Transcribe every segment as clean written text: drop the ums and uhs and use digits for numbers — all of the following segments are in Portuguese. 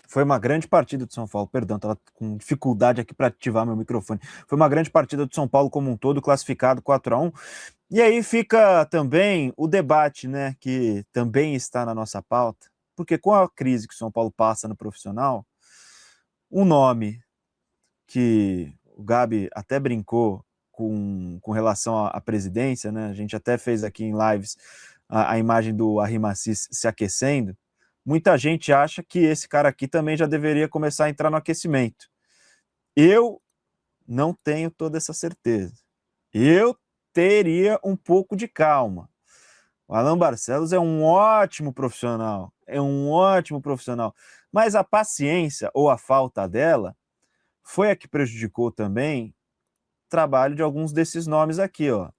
Foi uma grande partida do São Paulo, perdão, estava com dificuldade aqui para ativar meu microfone. Foi uma grande partida do São Paulo como um todo, classificado 4-1. E aí fica também o debate, né, que também está na nossa pauta, porque com a crise que o São Paulo passa no profissional, um nome que o Gabi até brincou com relação à presidência, né? A gente até fez aqui em lives a imagem do Arrimacis se aquecendo. Muita gente acha que esse cara aqui também já deveria começar a entrar no aquecimento. Eu não tenho toda essa certeza. Eu teria um pouco de calma. O Alan Barcelos é um ótimo profissional, mas a paciência ou a falta dela foi a que prejudicou também o trabalho de alguns desses nomes aqui, ó.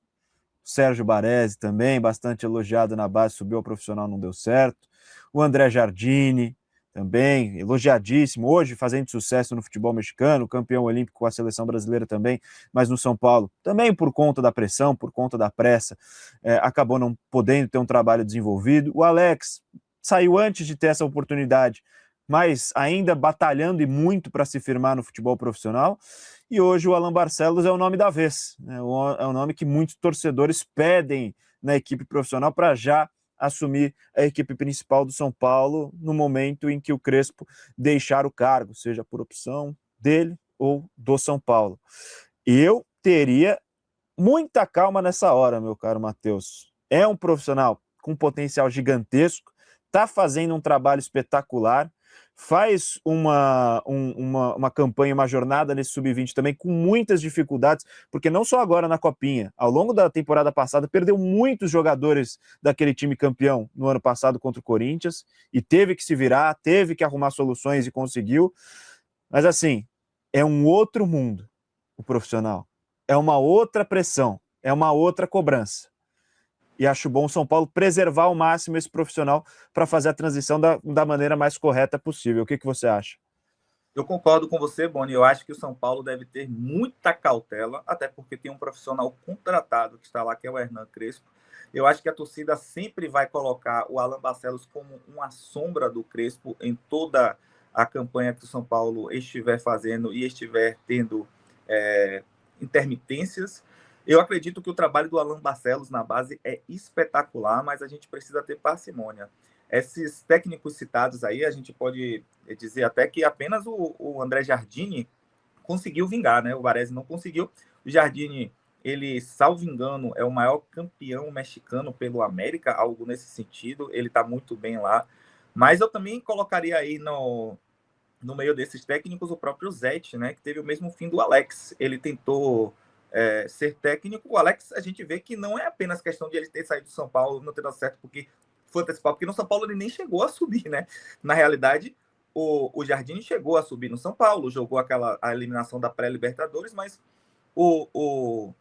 Sérgio Baresi também, bastante elogiado na base, subiu ao profissional, não deu certo. O André Jardine também, elogiadíssimo, hoje fazendo sucesso no futebol mexicano, campeão olímpico com a seleção brasileira também, mas no São Paulo, também por conta da pressão, por conta da pressa, acabou não podendo ter um trabalho desenvolvido. O Alex saiu antes de ter essa oportunidade, mas ainda batalhando e muito para se firmar no futebol profissional. E hoje o Alan Barcelos é o nome da vez, né? É o nome que muitos torcedores pedem na equipe profissional para já assumir a equipe principal do São Paulo no momento em que o Crespo deixar o cargo, seja por opção dele ou do São Paulo. Eu teria muita calma nessa hora, meu caro Matheus. É um profissional com potencial gigantesco, está fazendo um trabalho espetacular, faz uma campanha, uma jornada nesse sub-20 também com muitas dificuldades, porque não só agora na Copinha, ao longo da temporada passada, perdeu muitos jogadores daquele time campeão no ano passado contra o Corinthians, e teve que se virar, teve que arrumar soluções e conseguiu. Mas assim, é um outro mundo o profissional. É uma outra pressão, é uma outra cobrança. E acho bom o São Paulo preservar ao máximo esse profissional para fazer a transição da maneira mais correta possível. O que você acha? Eu concordo com você, Boni. Eu acho que o São Paulo deve ter muita cautela, até porque tem um profissional contratado que está lá, que é o Hernan Crespo. Eu acho que a torcida sempre vai colocar o Alan Barcelos como uma sombra do Crespo em toda a campanha que o São Paulo estiver fazendo e estiver tendo intermitências. Eu acredito que o trabalho do Alan Barcelos na base é espetacular, mas a gente precisa ter parcimônia. Esses técnicos citados aí, a gente pode dizer até que apenas o André Jardine conseguiu vingar, né? O Varese não conseguiu. O Jardine, ele, salvo engano, é o maior campeão mexicano pelo América, algo nesse sentido. Ele está muito bem lá. Mas eu também colocaria aí no meio desses técnicos o próprio Zete, né? Que teve o mesmo fim do Alex. Ele tentou ser técnico. O Alex, a gente vê que não é apenas questão de ele ter saído do São Paulo, não ter dado certo porque foi antecipado, porque no São Paulo ele nem chegou a subir, né? Na realidade, o Jardine chegou a subir no São Paulo, jogou a eliminação da pré-Libertadores, mas o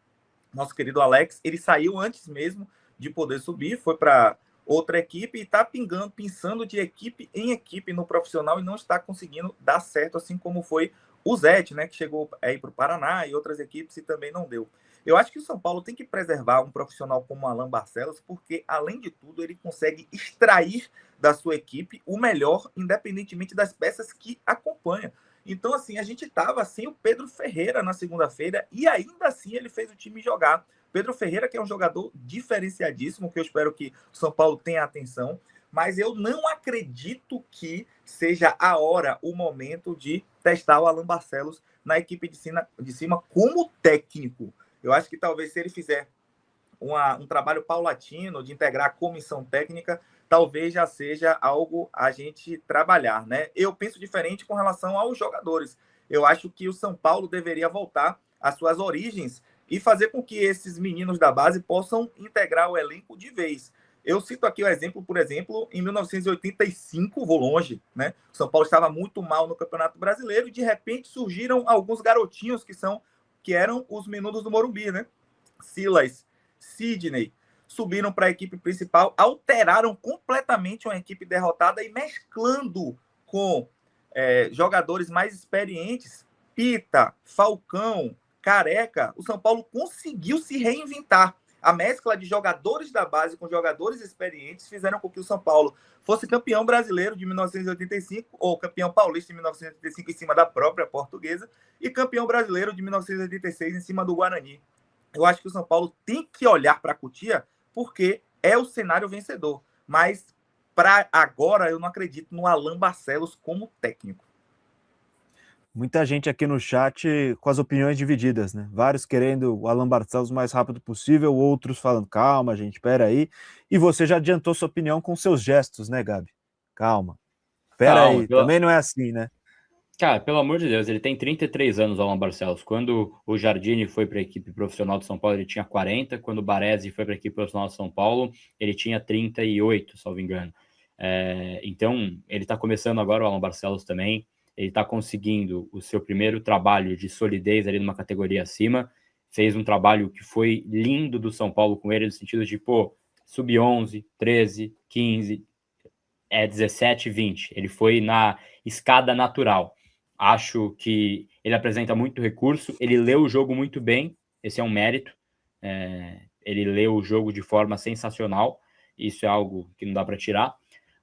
nosso querido Alex, ele saiu antes mesmo de poder subir, foi para outra equipe e está pensando de equipe em equipe no profissional e não está conseguindo dar certo, assim como foi o Zete, né, que chegou aí para o Paraná e outras equipes e também não deu. Eu acho que o São Paulo tem que preservar um profissional como o Alan Barcelos, porque, além de tudo, ele consegue extrair da sua equipe o melhor, independentemente das peças que acompanham. Então, assim, a gente estava sem o Pedro Ferreira na segunda-feira e ainda assim ele fez o time jogar. Pedro Ferreira, que é um jogador diferenciadíssimo, que eu espero que o São Paulo tenha atenção, mas eu não acredito que seja a hora, o momento de testar o Alan Barcelos na equipe de cima como técnico. Eu acho que talvez se ele fizer um trabalho paulatino de integrar a comissão técnica, talvez já seja algo a gente trabalhar, né? Eu penso diferente com relação aos jogadores. Eu acho que o São Paulo deveria voltar às suas origens e fazer com que esses meninos da base possam integrar o elenco de vez. Eu cito aqui o exemplo, por exemplo, em 1985, vou longe, né? O São Paulo estava muito mal no Campeonato Brasileiro e de repente surgiram alguns garotinhos que eram os meninos do Morumbi, né? Silas, Sidney, subiram para a equipe principal, alteraram completamente uma equipe derrotada e mesclando com jogadores mais experientes, Pita, Falcão, Careca, o São Paulo conseguiu se reinventar. A mescla de jogadores da base com jogadores experientes fizeram com que o São Paulo fosse campeão brasileiro de 1985, ou campeão paulista de 1985 em cima da própria Portuguesa, e campeão brasileiro de 1986 em cima do Guarani. Eu acho que o São Paulo tem que olhar para a Cotia porque é o cenário vencedor. Mas, para agora, eu não acredito no Alan Barcelos como técnico. Muita gente aqui no chat com as opiniões divididas, né? Vários querendo o Alan Barcelos o mais rápido possível, outros falando, calma, gente, espera aí. E você já adiantou sua opinião com seus gestos, né, Gabi? Calma. Espera aí, também não é assim, né? Cara, pelo amor de Deus, ele tem 33 anos, o Alan Barcelos. Quando o Jardine foi para a equipe profissional de São Paulo, ele tinha 40. Quando o Baresi foi para a equipe profissional de São Paulo, ele tinha 38, salvo engano. Então, ele está começando agora, o Alan Barcelos também. Ele está conseguindo o seu primeiro trabalho de solidez ali numa categoria acima. Fez um trabalho que foi lindo do São Paulo com ele, no sentido de, sub-11, 13, 15, 17, 20. Ele foi na escada natural. Acho que ele apresenta muito recurso, ele leu o jogo muito bem, esse é um mérito. Ele leu o jogo de forma sensacional, isso é algo que não dá para tirar,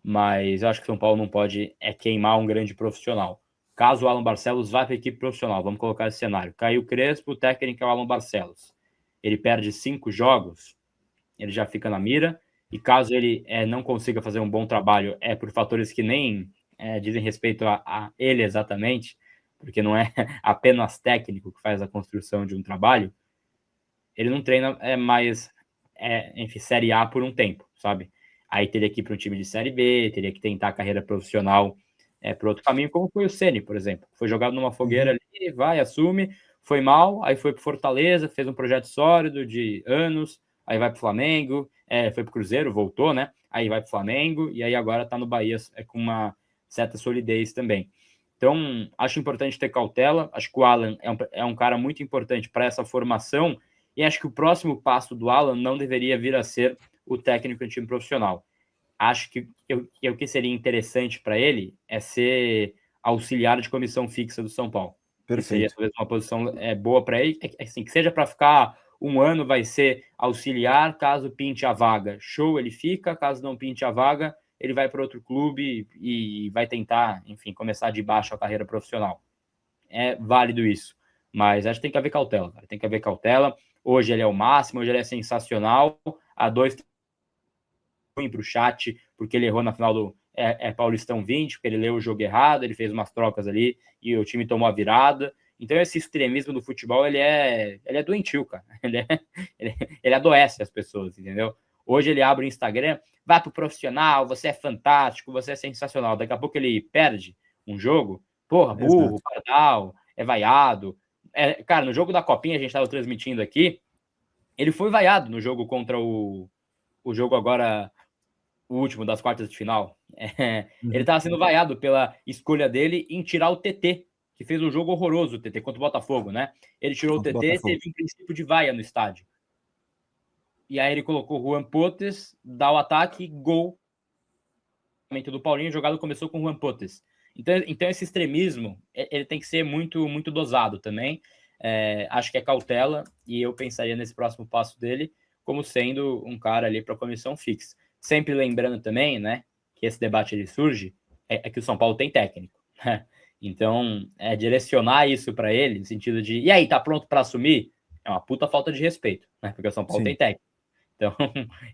mas eu acho que o São Paulo não pode queimar um grande profissional. Caso o Alan Barcelos vá para a equipe profissional, vamos colocar esse cenário. Caio Crespo, o técnico é o Alan Barcelos. Ele perde 5 jogos, ele já fica na mira, e caso ele não consiga fazer um bom trabalho, por fatores que nem dizem respeito a ele exatamente, porque não é apenas técnico que faz a construção de um trabalho, ele não treina mais, enfim, Série A por um tempo, sabe? Aí teria que ir para um time de Série B, teria que tentar a carreira profissional por outro caminho, como foi o Ceni, por exemplo. Foi jogado numa fogueira ali, vai, assume, foi mal, aí foi para Fortaleza, fez um projeto sólido de anos, aí vai para o Flamengo, foi para o Cruzeiro, voltou, né? Aí vai para o Flamengo, e aí agora está no Bahia com uma certa solidez também. Então, acho importante ter cautela, acho que o Alan é um cara muito importante para essa formação, e acho que o próximo passo do Alan não deveria vir a ser o técnico de time profissional. Acho que o que seria interessante para ele é ser auxiliar de comissão fixa do São Paulo. Perfeito. Seria talvez uma posição boa para ele, assim, que seja para ficar um ano, vai ser auxiliar, caso pinte a vaga, show, ele fica, caso não pinte a vaga, ele vai para outro clube e vai tentar, enfim, começar de baixo a carreira profissional. É válido isso, mas acho que tem que haver cautela, cara. Tem que haver cautela. Hoje ele é o máximo, hoje ele é sensacional. A 2 para o chat, porque ele errou na final do Paulistão 20, porque ele leu o jogo errado, ele fez umas trocas ali e o time tomou a virada. Então esse extremismo do futebol, ele é doentio, cara. Ele adoece as pessoas, entendeu? Hoje ele abre o Instagram, vai pro profissional, você é fantástico, você é sensacional. Daqui a pouco ele perde um jogo, burro, pardal, é vaiado. Cara, no jogo da Copinha, a gente estava transmitindo aqui, ele foi vaiado no jogo contra o jogo agora, o último das quartas de final. Ele estava sendo vaiado pela escolha dele em tirar o TT, que fez um jogo horroroso, o TT, contra o Botafogo, né? Ele tirou o TT e teve um princípio de vaia no estádio. E aí ele colocou o Juan Potes, dá o ataque, gol. Do Paulinho, a jogada começou com o Juan Potes. Então esse extremismo, ele tem que ser muito, muito dosado também. Acho que é cautela, e eu pensaria nesse próximo passo dele como sendo um cara ali para a comissão fixa. Sempre lembrando também, né, que esse debate ele surge, que o São Paulo tem técnico, né? Então, direcionar isso para ele, no sentido de, e aí, tá pronto para assumir? É uma puta falta de respeito, né? Porque o São Paulo tem técnico. Então,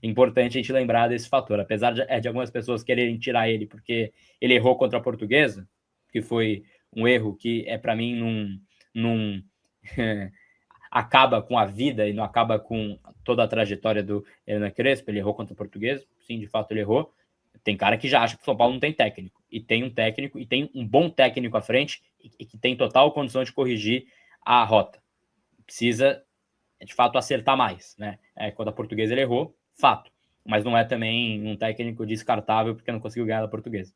é importante a gente lembrar desse fator. Apesar de algumas pessoas quererem tirar ele porque ele errou contra a Portuguesa, que foi um erro que, para mim, não acaba com a vida e não acaba com toda a trajetória do Hernan Crespo. Ele errou contra a Portuguesa, sim, de fato ele errou. Tem cara que já acha que o São Paulo não tem técnico. E tem um técnico, e tem um bom técnico à frente, e que tem total condição de corrigir a rota. Precisa, de fato, acertar mais, né? Quando a Portuguesa ele errou, fato. Mas não é também um técnico descartável porque não conseguiu ganhar da Portuguesa.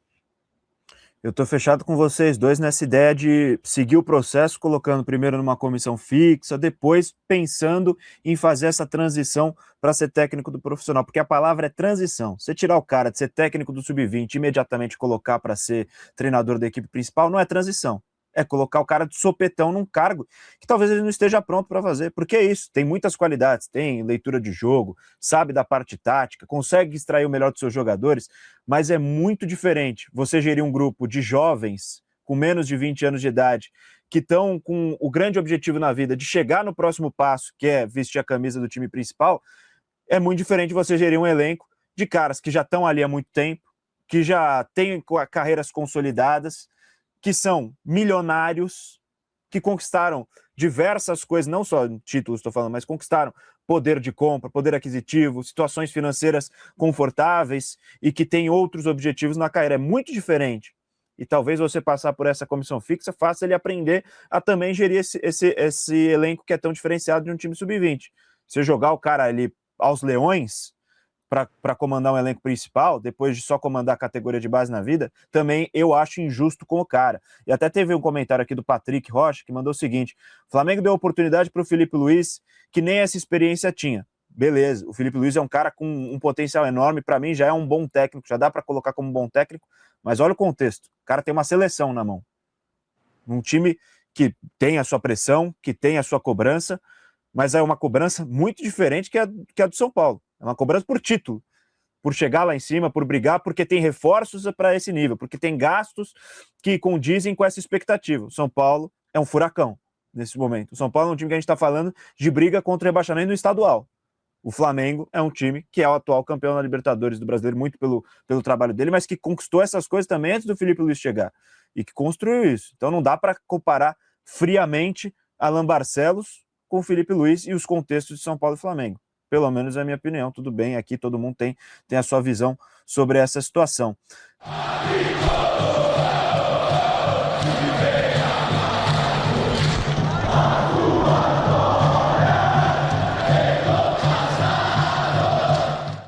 Eu estou fechado com vocês dois nessa ideia de seguir o processo, colocando primeiro numa comissão fixa, depois pensando em fazer essa transição para ser técnico do profissional, porque a palavra é transição. Você tirar o cara de ser técnico do sub-20 e imediatamente colocar para ser treinador da equipe principal, não é transição, É colocar o cara de sopetão num cargo que talvez ele não esteja pronto para fazer. Porque é isso, tem muitas qualidades, tem leitura de jogo, sabe da parte tática, consegue extrair o melhor dos seus jogadores, mas é muito diferente você gerir um grupo de jovens com menos de 20 anos de idade que estão com o grande objetivo na vida de chegar no próximo passo, que é vestir a camisa do time principal. É muito diferente você gerir um elenco de caras que já estão ali há muito tempo, que já têm carreiras consolidadas, que são milionários, que conquistaram diversas coisas, não só títulos, estou falando, mas conquistaram poder de compra, poder aquisitivo, situações financeiras confortáveis e que têm outros objetivos na carreira. É muito diferente. E talvez você passar por essa comissão fixa faça ele aprender a também gerir esse elenco que é tão diferenciado de um time sub-20. Você jogar o cara ali aos leões para comandar um elenco principal, depois de só comandar a categoria de base na vida, também eu acho injusto com o cara. E até teve um comentário aqui do Patrick Rocha, que mandou o seguinte: Flamengo deu oportunidade para o Felipe Luiz, que nem essa experiência tinha. Beleza, o Felipe Luiz é um cara com um potencial enorme, para mim já é um bom técnico, já dá para colocar como um bom técnico, mas olha o contexto, o cara tem uma seleção na mão. Um time que tem a sua pressão, que tem a sua cobrança, mas é uma cobrança muito diferente que a do São Paulo. É uma cobrança por título, por chegar lá em cima, por brigar, porque tem reforços para esse nível, porque tem gastos que condizem com essa expectativa. O São Paulo é um furacão nesse momento. O São Paulo é um time que a gente está falando de briga contra o rebaixamento no estadual. O Flamengo é um time que é o atual campeão da Libertadores do Brasileiro, muito pelo trabalho dele, mas que conquistou essas coisas também antes do Felipe Luiz chegar e que construiu isso. Então não dá para comparar friamente Alan Barcelos com o Felipe Luiz e os contextos de São Paulo e Flamengo. Pelo menos é a minha opinião. Tudo bem, aqui todo mundo tem a sua visão sobre essa situação.